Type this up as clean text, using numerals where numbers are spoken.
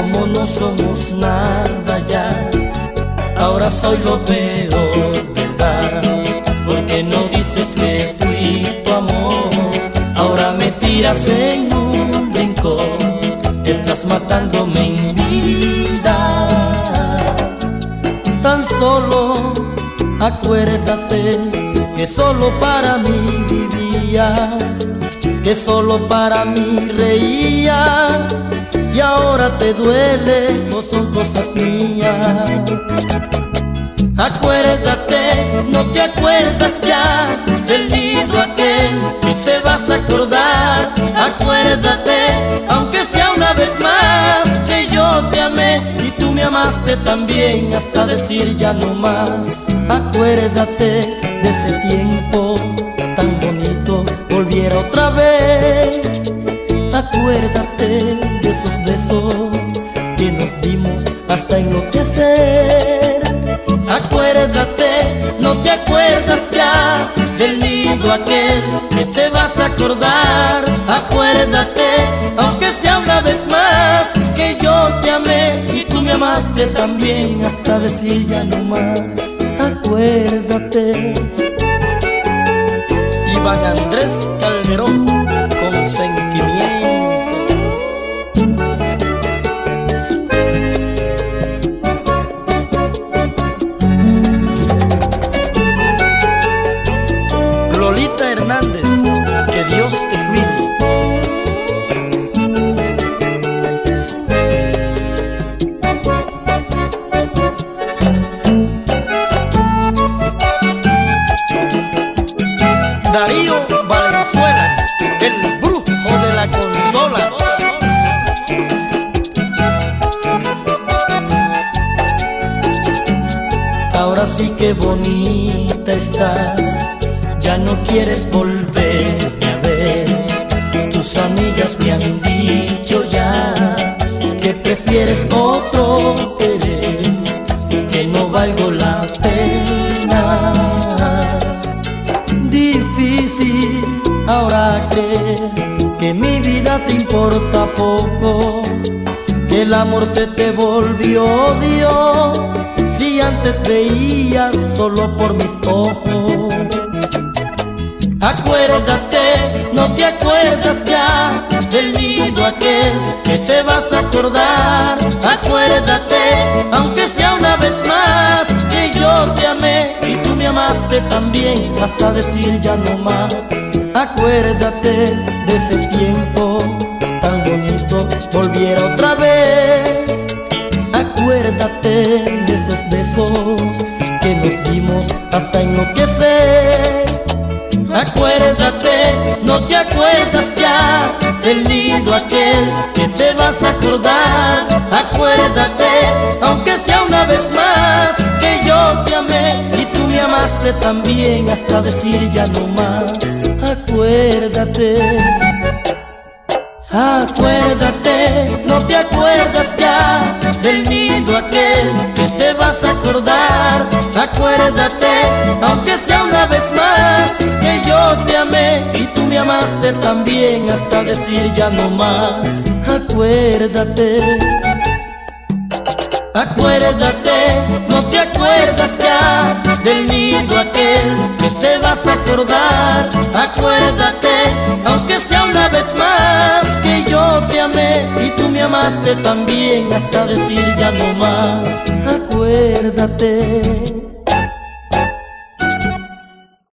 como no somos nada ya. Ahora soy lo peor, ¿verdad? Porque no dices que fui tu amor. Ahora me tiras en un rincón, estás matándome en vida. Tan solo acuérdate que solo para mí vivías, que solo para mí reías, y ahora te duele, no son cosas mías. Acuérdate, no te acuerdas ya del nido aquel que te vas a acordar. Acuérdate, aunque sea una vez más, que yo te amé y tú me amaste también, hasta decir ya no más. Acuérdate de ese tiempo tan bonito, volviera otra vez. Acuérdate de esos besos que nos dimos hasta enloquecer. Acuérdate, no te acuerdas ya del nido aquel que te vas a acordar. Acuérdate, aunque sea una vez más, que yo te amé y tú me amaste también, hasta decir ya no más. Acuérdate. Iván Andrés Calderón, con sentimiento. Lolita Hernández, que Dios te cuide. Darío Valenzuela, el brujo de la consola. Ahora sí que bonita estás, ya no quieres volverme a ver. Tus amigas me han dicho ya que prefieres otro querer, que no valgo la pena. Difícil ahora creer que mi vida te importa poco, que el amor se te volvió odio, si antes veías solo por mis ojos. Acuérdate, no te acuerdas ya del nido aquel que te vas a acordar. Acuérdate, aunque sea una vez más, que yo te amé y tú me amaste también, hasta decir ya no más. Acuérdate de ese tiempo tan bonito, volviera otra vez. Acuérdate de esos besos que nos dimos hasta enloquecer. Acuérdate, no te acuerdas ya del nido aquel que te vas a acordar. Acuérdate, aunque sea una vez más, que yo te amé y tú me amaste también, hasta decir ya no más. Acuérdate. Acuérdate, no te acuerdas ya del nido aquel que te vas a acordar. Acuérdate, aunque sea una vez más, que yo te amé y tú me amaste también, hasta decir ya no más. Acuérdate. Acuérdate, no te acuerdas ya del nido aquel que te vas a acordar. Acuérdate, aunque sea una vez más, que yo te amé y tú me amaste también, hasta decir ya no más. Acuérdate.